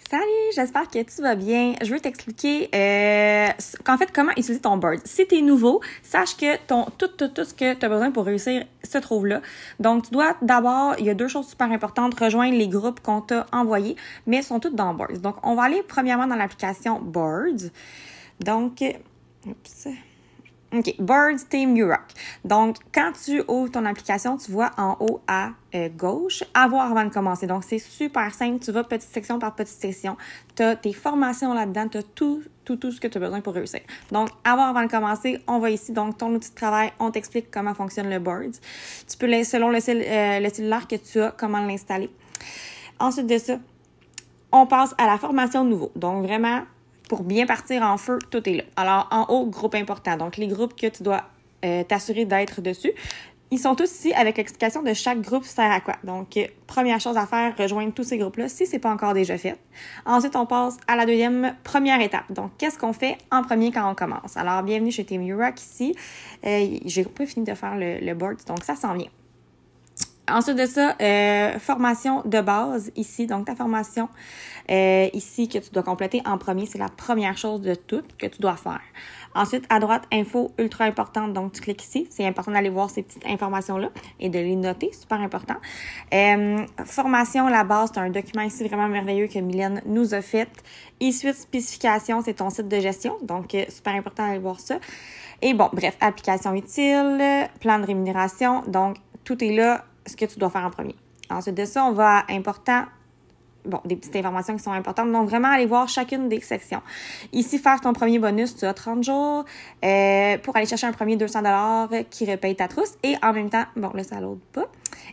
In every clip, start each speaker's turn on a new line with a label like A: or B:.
A: Salut, j'espère que tu vas bien. Je veux t'expliquer qu'en fait, comment utiliser ton Bird. Si tu es nouveau, sache que tout ce que tu as besoin pour réussir se trouve là. Donc, tu dois d'abord, il y a deux choses super importantes, rejoindre les groupes qu'on t'a envoyés, mais elles sont toutes dans Birds. Donc, on va aller premièrement dans l'application Birds. Donc, OK, Birds Team You Rock. Donc, quand tu ouvres ton application, tu vois en haut à gauche, avoir avant de commencer. Donc, c'est super simple. Tu vas petite section par petite section. Tu as tes formations là-dedans. Tu as tout ce que tu as besoin pour réussir. Donc, avoir avant de commencer, on va ici. Donc, ton outil de travail, on t'explique comment fonctionne le Birds. Tu peux, selon le cellulaire que tu as, comment l'installer. Ensuite de ça, on passe à la formation nouveau. Donc, vraiment, pour bien partir en feu, tout est là. Alors, en haut, groupe important. Donc, les groupes que tu dois t'assurer d'être dessus. Ils sont tous ici avec l'explication de chaque groupe sert à quoi. Donc, première chose à faire, rejoindre tous ces groupes-là si c'est pas encore déjà fait. Ensuite, on passe à la première étape. Donc, qu'est-ce qu'on fait en premier quand on commence? Alors, bienvenue chez Team You Rock ici. J'ai pas fini de faire le board, donc ça s'en vient. Ensuite de ça, formation de base ici. Donc, ta formation ici que tu dois compléter en premier, c'est la première chose de toutes que tu dois faire. Ensuite, à droite, info ultra importante. Donc, tu cliques ici. C'est important d'aller voir ces petites informations-là et de les noter. Super important. Formation, la base, c'est un document ici vraiment merveilleux que Mylène nous a fait. Et suite, spécification, c'est ton site de gestion. Donc, super important d'aller voir ça. Et bon, bref, application utile, plan de rémunération. Donc, tout est là, ce que tu dois faire en premier. Ensuite de ça, on va à important. Bon, des petites informations qui sont importantes. Donc, vraiment, aller voir chacune des sections. Ici, faire ton premier bonus, tu as 30 jours pour aller chercher un premier 200$ qui repaye ta trousse. Et en même temps, bon, là, ça load pas.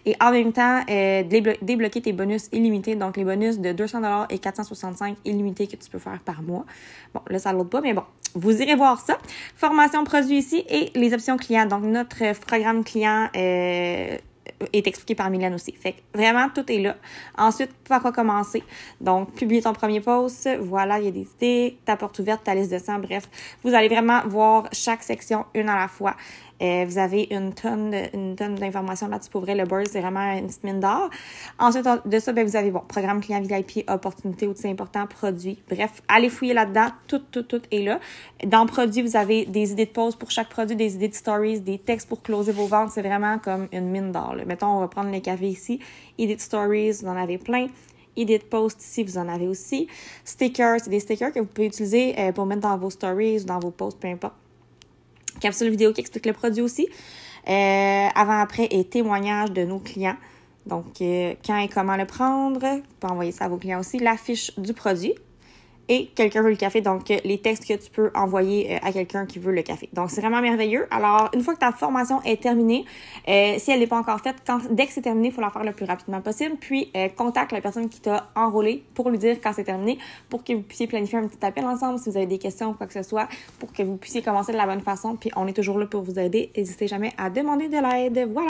A: Et en même temps, débloquer tes bonus illimités. Donc, les bonus de 200$ et 465 illimités que tu peux faire par mois. Bon, là, ça load pas, mais bon, vous irez voir ça. Formation produit ici et les options clients. Donc, notre programme client est expliqué par Mylène aussi. Fait que vraiment, tout est là. Ensuite, par quoi commencer? Donc, publier ton premier post. Voilà, il y a des idées. Ta porte ouverte, ta liste de 100. Bref, vous allez vraiment voir chaque section une à la fois. Vous avez une tonne d'informations là-dessus. Pour vrai, le Bird, c'est vraiment une petite mine d'or. Ensuite de ça, ben, vous avez, bon, programme client VIP, opportunité, outils importants, produits. Bref, allez fouiller là-dedans. Tout est là. Dans produits, vous avez des idées de posts pour chaque produit, des idées de stories, des textes pour closer vos ventes. C'est vraiment comme une mine d'or, là. Mettons, on va prendre les cafés ici. Idées de stories, vous en avez plein. Idées de posts ici, vous en avez aussi. Stickers, c'est des stickers que vous pouvez utiliser pour mettre dans vos stories ou dans vos posts, peu importe. Capsule vidéo qui explique le produit aussi. Avant-après et témoignages de nos clients. Donc, quand et comment le prendre. Vous pouvez envoyer ça à vos clients aussi. La fiche du produit. Et quelqu'un veut le café. Donc, les textes que tu peux envoyer à quelqu'un qui veut le café. Donc, c'est vraiment merveilleux. Alors, une fois que ta formation est terminée, si elle n'est pas encore faite, dès que c'est terminé, il faut la faire le plus rapidement possible. Puis, contacte la personne qui t'a enrôlé pour lui dire quand c'est terminé, pour que vous puissiez planifier un petit appel ensemble si vous avez des questions ou quoi que ce soit, pour que vous puissiez commencer de la bonne façon. Puis, on est toujours là pour vous aider. N'hésitez jamais à demander de l'aide. Voilà.